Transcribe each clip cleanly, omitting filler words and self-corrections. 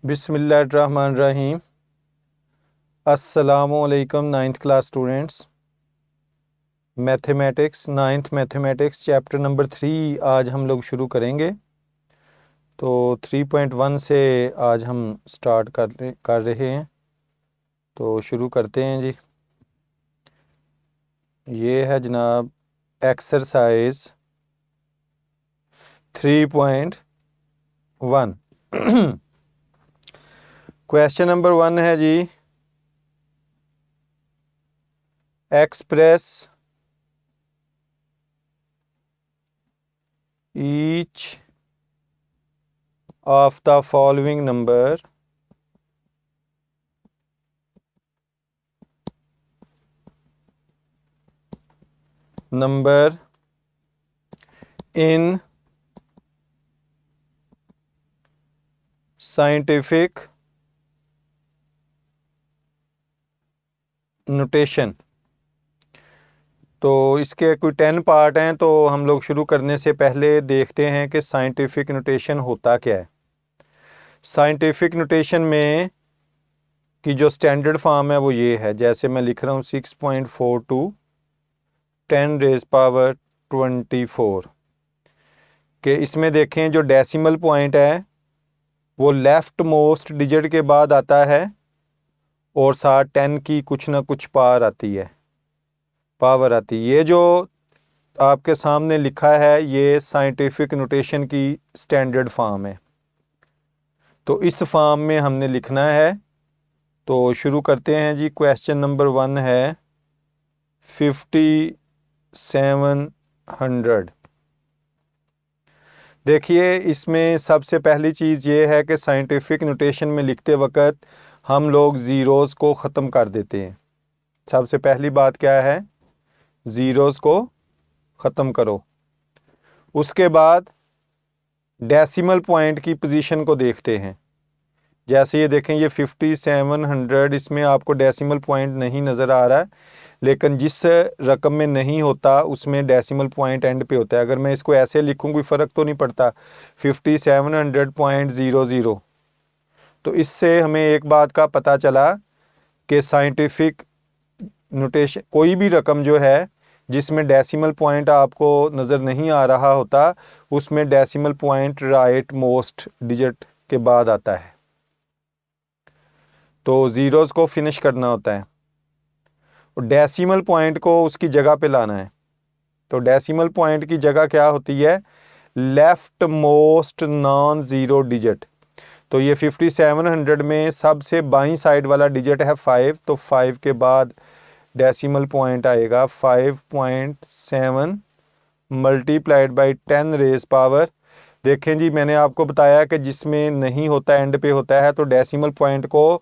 बिस्मिल्लाहिर्रहमानिर्रहीम। अस्सलामुअलैकुम ninth class students. Mathematics mathematics chapter number 3 आज हम लोग शुरू करेंगे। तो 3.1 से आज हम स्टार्ट कर रहे हैं। तो शुरू करते हैं जी। ये है जनाब एक्सरसाइज 3.1। क्वेश्चन नंबर 1 है जी, express each of the following number in scientific notation। तो इसके कोई 10 पार्ट हैं। तो हम लोग शुरू करने से पहले देखते हैं कि साइंटिफिक नोटेशन होता क्या है। साइंटिफिक नोटेशन में की जो स्टैंडर्ड फॉर्म है वो ये है, जैसे मैं लिख रहा हूँ 6.42 10⁻24 के इसमें देखें जो डेसिमल पॉइंट है वो लेफ्ट मोस्ट डिजिट के बाद आता है और साथ 10 की कुछ ना कुछ पावर आती है। ये जो आपके सामने लिखा है ये साइंटिफिक नोटेशन की स्टैंडर्ड फॉर्म है। तो इस फॉर्म में हमने लिखना है। तो शुरू करते हैं जी। क्वेश्चन नंबर 1 है 5700। देखिए इसमें सबसे पहली चीज़ ये है कि साइंटिफिक नोटेशन में लिखते वक्त हम लोग ज़ीरोज़ को ख़त्म कर देते हैं। सबसे पहली बात क्या है, ज़ीरोज़ को ख़त्म करो। उसके बाद डेसिमल पॉइंट की पोजीशन को देखते हैं। जैसे ये देखें ये 5700, इसमें आपको डेसिमल पॉइंट नहीं नज़र आ रहा है, लेकिन जिस रकम में नहीं होता उसमें डेसिमल पॉइंट एंड पे होता है। अगर मैं इसको ऐसे लिखूं कोई फ़र्क तो नहीं पड़ता 5700.00। तो इससे हमें एक बात का पता चला कि साइंटिफिक नोटेशन कोई भी रकम जो है जिसमें डेसिमल पॉइंट आपको नज़र नहीं आ रहा होता उसमें decimal point right most digit के बाद आता है। तो ज़ीरोज़ को फिनिश करना होता है और डेसिमल पॉइंट को उसकी जगह पे लाना है। तो डेसिमल पॉइंट की जगह क्या होती है, left most non zero digit. तो ये 5700 में सबसे बाईं साइड वाला डिजिट है 5। तो 5 के बाद डेसिमल पॉइंट आएगा 5.7 मल्टीप्लाइड बाई 10 रेज़ पावर। देखें जी मैंने आपको बताया कि जिसमें नहीं होता एंड पे होता है। तो डेसिमल पॉइंट को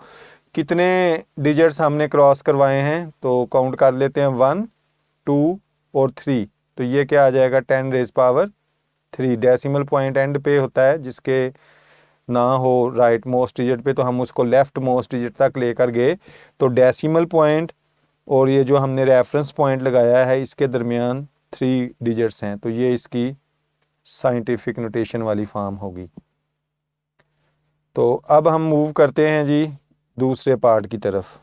कितने डिजिट्स हमने क्रॉस करवाए हैं तो काउंट कर लेते हैं 1 2 और 3। तो ये क्या आ जाएगा 10 rays power 3। Decimal point and पे होता है जिसके ना हो राइट मोस्ट डिजिट पे तो हम उसको लेफ्ट मोस्ट डिजिट तक लेकर गए। तो डेसिमल पॉइंट और ये जो हमने रेफरेंस पॉइंट लगाया है इसके दरमियान 3 डिजिट्स हैं। तो ये इसकी साइंटिफिक नोटेशन वाली फॉर्म होगी। तो अब हम मूव करते हैं जी दूसरे पार्ट की तरफ।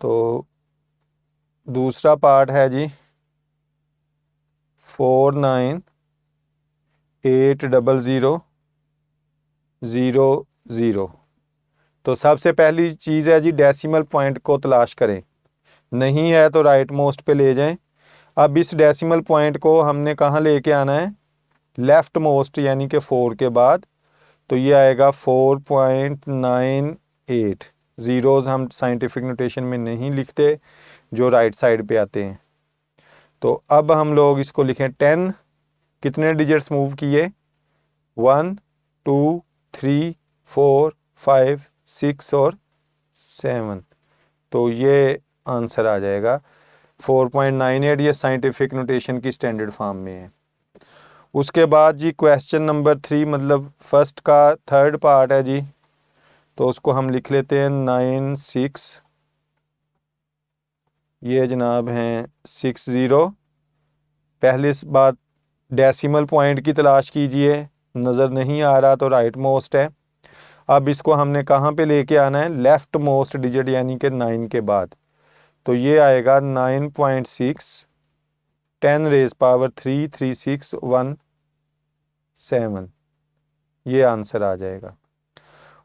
तो दूसरा पार्ट है जी 498000। तो सबसे पहली चीज़ है जी डेसिमल पॉइंट को तलाश करें। नहीं है तो राइट मोस्ट पे ले जाएं। अब इस डेसिमल पॉइंट को हमने कहाँ लेके आना है, लेफ़्ट मोस्ट यानी कि 4 के बाद। तो ये आएगा 4.98। ज़ीरोज़ हम साइंटिफिक नोटेशन में नहीं लिखते जो राइट साइड पे आते हैं। तो अब हम लोग इसको लिखें 10 कितने डिजिट्स मूव किए 1 2 3 4 5 6 और 7। तो ये आंसर आ जाएगा 4.98। ये साइंटिफिक नोटेशन की स्टैंडर्ड फॉर्म में है। उसके बाद जी क्वेश्चन नंबर 3 मतलब फर्स्ट का थर्ड पार्ट है जी। तो उसको हम लिख लेते हैं 96। ये जनाब हैं 60। पहली बात डेसिमल पॉइंट की तलाश कीजिए नज़र नहीं आ रहा तो राइट मोस्ट है। अब इसको हमने कहाँ पे लेके आना है, लेफ़्ट मोस्ट डिजिट यानी कि 9 के बाद। तो ये आएगा 9.6 10 रेज़ पावर 3 3617, ये आंसर आ जाएगा।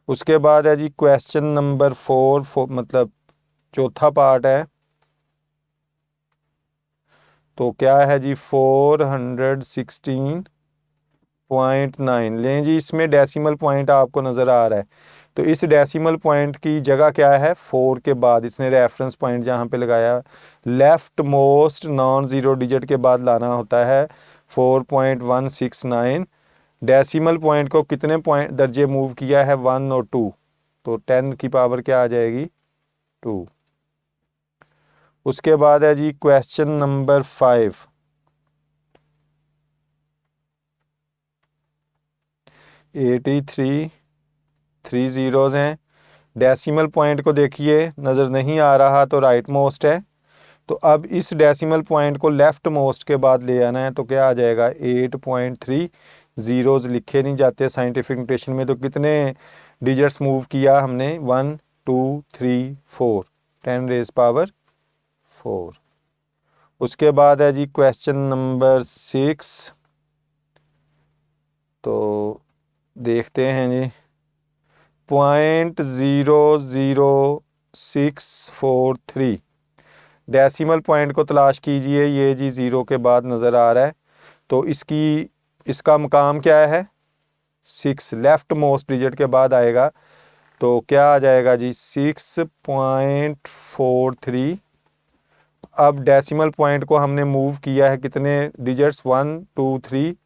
उसके बाद है जी क्वेश्चन नंबर 4 मतलब चौथा पार्ट है। तो क्या है जी 416.9 लें जी, इसमें डेसिमल पॉइंट आपको नज़र आ रहा है। तो इस डेसिमल पॉइंट की जगह क्या है, 4 के बाद इसने रेफरेंस पॉइंट जहाँ पे लगाया, left most non zero digit के बाद लाना होता है 4.169। डेसिमल पॉइंट को कितने पॉइंट दर्जे मूव किया है, 1 और 2, तो 10 की पावर क्या आ जाएगी, 2। उसके बाद है जी क्वेश्चन नंबर 5। 83 3 ज़ीरोज़ हैं। डेसिमल पॉइंट को देखिए, नज़र नहीं आ रहा तो राइट मोस्ट है। तो अब इस डेसिमल पॉइंट को लेफ़्ट मोस्ट के बाद ले आना है, तो क्या आ जाएगा 8.3। ज़ीरोज़ लिखे नहीं जाते साइंटिफिक नोटेशन में, तो कितने डिजिट्स मूव किया हमने, 1 2 3 4, 10 रेज़ पावर 4। उसके बाद है जी क्वेश्चन नंबर 6। तो देखते हैं जी, 0.00643 डेसिमल पॉइंट को तलाश कीजिए। ये जी ज़ीरो के बाद नज़र आ रहा है, तो इसका मकाम क्या है, 6 लेफ़्ट मोस्ट डिजिट के बाद आएगा। तो क्या आ जाएगा जी 6.43। अब डेसिमल पॉइंट को हमने मूव किया है कितने डिजिट्स, 1 2 3,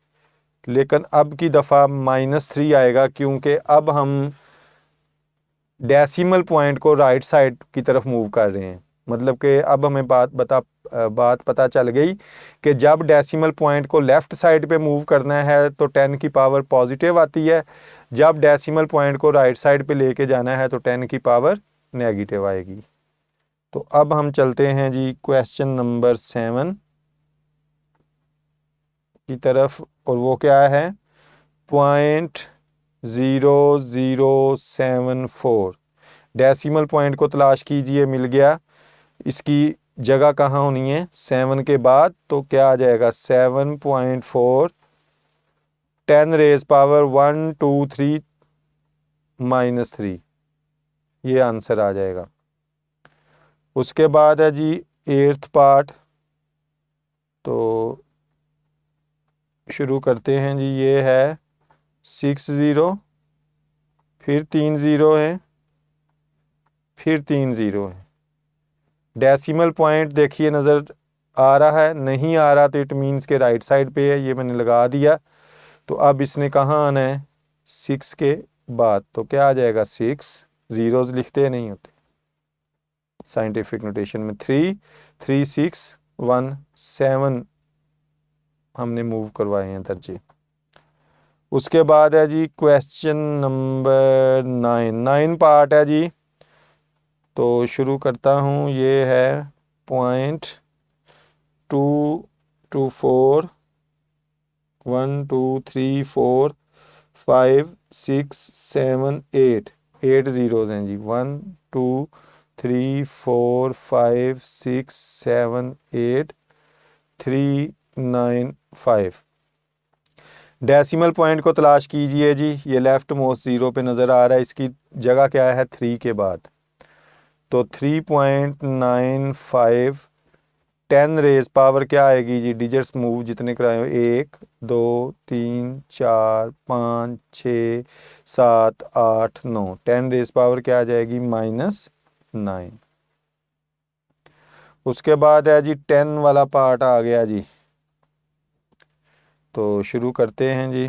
लेकिन अब की दफ़ा -3 आएगा, क्योंकि अब हम डेसिमल पॉइंट को राइट साइड की तरफ मूव कर रहे हैं। मतलब कि अब हमें बात पता चल गई कि जब डेसिमल पॉइंट को लेफ़्ट साइड पे मूव करना है तो 10 की पावर पॉजिटिव आती है, जब डेसिमल पॉइंट को राइट साइड पे लेके जाना है तो 10 की पावर नेगेटिव आएगी। तो अब हम चलते हैं जी क्वेश्चन नंबर 7 की तरफ, और वो क्या है, 0.0074 डेसिमल पॉइंट को तलाश कीजिए, मिल गया। इसकी जगह कहाँ होनी है, 7 के बाद, तो क्या आ जाएगा 7.4 10 रेज़ पावर 1 2 3 -3, ये आंसर आ जाएगा। उसके बाद है जी 8th पार्ट। तो शुरू करते हैं जी, ये है 6 ज़ीरो, फिर 3 ज़ीरो है, फिर 3 ज़ीरो है। डेसिमल पॉइंट देखिए नज़र आ रहा है, नहीं आ रहा तो इट मीन्स के राइट साइड पे है, ये मैंने लगा दिया। तो अब इसने कहाँ आना है, 6 के बाद, तो क्या आ जाएगा 6, ज़ीरोज़ लिखते नहीं होते साइंटिफिक नोटेशन में, 3 3 6 1 7 हमने मूव करवाए हैं दर्जे। उसके बाद है जी क्वेश्चन नंबर 9 पार्ट है जी। तो शुरू करता हूँ, ये है 0.224 1 2 3 4 5 6 7 8 8 ज़ीरोज़ हैं जी, 1 2 3 4 5 6 7 8 3 9 5। डेसिमल पॉइंट को तलाश कीजिए जी, ये लेफ़्ट मोस्ट ज़ीरो पे नज़र आ रहा है, इसकी जगह क्या है 3 के बाद। तो 3.95 10 रेज़ पावर क्या आएगी जी, डिजिट्स मूव जितने कराए, 1 2 3 4 5 6 7 8 9, 10 रेज़ पावर क्या आ जाएगी, -9। उसके बाद है जी 10 वाला पार्ट आ गया जी। तो शुरू करते हैं जी,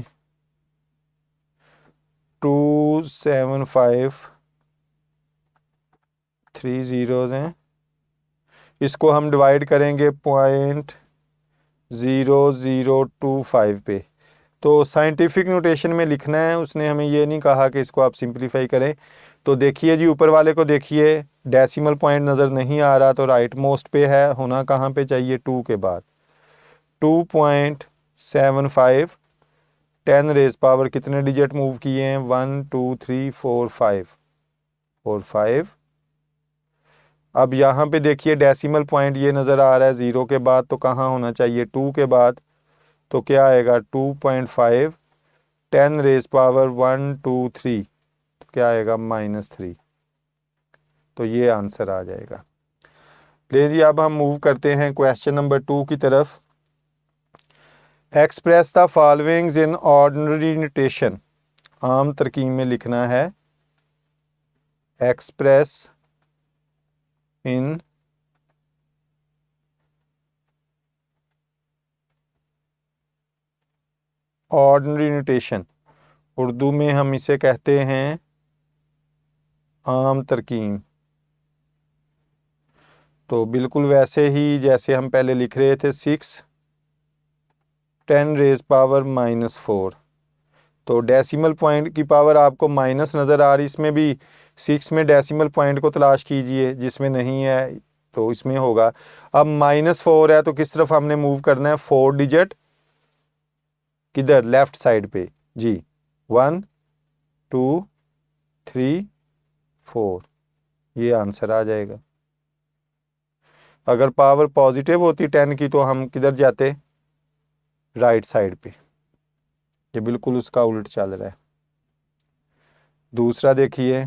275 3 ज़ीरोज़ हैं, इसको हम डिवाइड करेंगे 0.0025 पे। तो साइंटिफिक नोटेशन में लिखना है, उसने हमें ये नहीं कहा कि इसको आप सिंप्लीफाई करें। तो देखिए जी, ऊपर वाले को देखिए, डेसिमल पॉइंट नज़र नहीं आ रहा तो राइट मोस्ट पे है, होना कहाँ पे चाहिए, 2 के बाद। 2.75 10 रेज पावर कितने डिजिट मूव किए हैं, 1 2 3 4 5 4 5। अब यहाँ पे देखिए डेसिमल पॉइंट ये नज़र आ रहा है 0 के बाद, तो कहाँ होना चाहिए, 2 के बाद, तो क्या आएगा 2.5, 10 रेज पावर 1 2 3, तो क्या आएगा -3। तो ये आंसर आ जाएगा। ले जी अब हम मूव करते हैं क्वेश्चन नंबर 2 की तरफ। Express the followings in ordinary notation, आम तरकीब में लिखना है। Express in ordinary notation, Urdu में हम इसे कहते हैं आम तरकीब। तो बिल्कुल वैसे ही जैसे हम पहले लिख रहे थे, 6 10 रेज पावर -4। तो डेसिमल पॉइंट की पावर आपको माइनस नज़र आ रही, इसमें भी 6 में डेसिमल पॉइंट को तलाश कीजिए, जिसमें नहीं है तो इसमें होगा। अब -4 है तो किस तरफ हमने मूव करना है, 4 डिजिट किधर, लेफ्ट साइड पे जी, 1 2 3 4, ये आंसर आ जाएगा। अगर पावर पॉजिटिव होती 10 की तो हम किधर जाते, राइट साइड पे। ये बिल्कुल उसका उल्ट चल रहा है। दूसरा देखिए,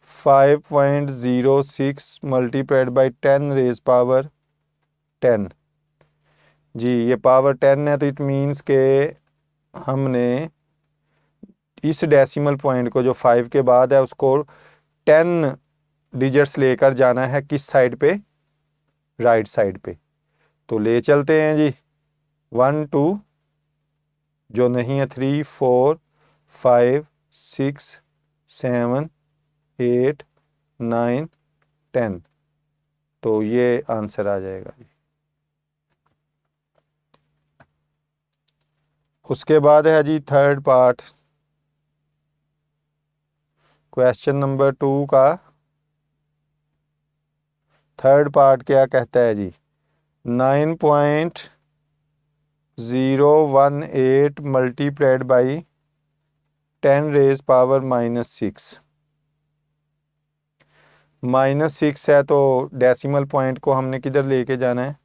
5.06 मल्टीप्लाइड बाई 10 रेज पावर 10। जी ये पावर 10 है, तो इट मीन्स के हमने इस डेसिमल पॉइंट को जो 5 के बाद है उसको 10 डिजिट्स लेकर जाना है किस साइड पे, राइट साइड पे। तो ले चलते हैं जी, 1 2, जो नहीं है 3 4 5 6 7 8 9 10, तो ये आंसर आ जाएगा जी। उसके बाद है जी थर्ड पार्ट क्वेश्चन नंबर 2 का। थर्ड पार्ट क्या कहता है जी, 9.018 मल्टीप्लाइड बाई 10 रेज पावर -6। -6 है तो डेसिमल पॉइंट को हमने किधर लेके जाना है,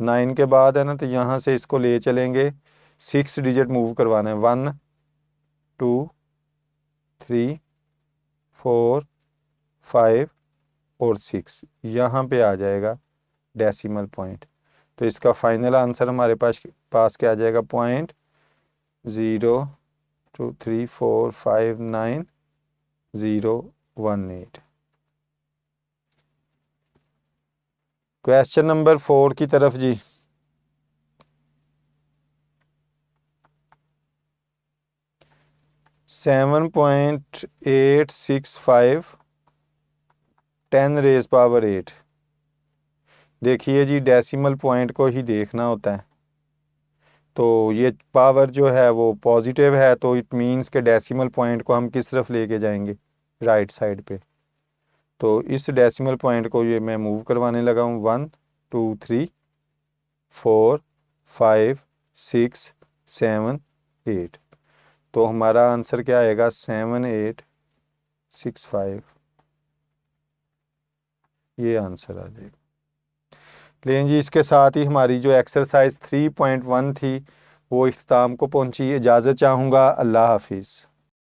9 के बाद है ना, तो यहाँ से इसको ले चलेंगे, 6 डिजिट मूव करवाना है, 1 2 3 4 5 और 6, यहाँ पे आ जाएगा डेसिमल पॉइंट। तो इसका फाइनल आंसर हमारे पास क्या आ जाएगा, 0.023459018। क्वेश्चन नंबर 4 की तरफ जी। Seven 7.865 10 raise power 8। देखिए जी डेसिमल पॉइंट को ही देखना होता है, तो ये पावर जो है वो पॉजिटिव है, तो इट मीन्स के डेसिमल पॉइंट को हम किस तरफ लेके जाएंगे, राइट साइड पे। तो इस डेसिमल पॉइंट को ये मैं मूव करवाने लगा हूँ, 1 2 3 4 5 6 7 8। तो हमारा आंसर क्या आएगा, 7865, ये आंसर आ जाएगा। लेकिन जी इसके साथ ही हमारी जो एक्सरसाइज 3.1 थी वो इख्तिताम को पहुंची। इजाज़त चाहूँगा। अल्लाह हाफिज़।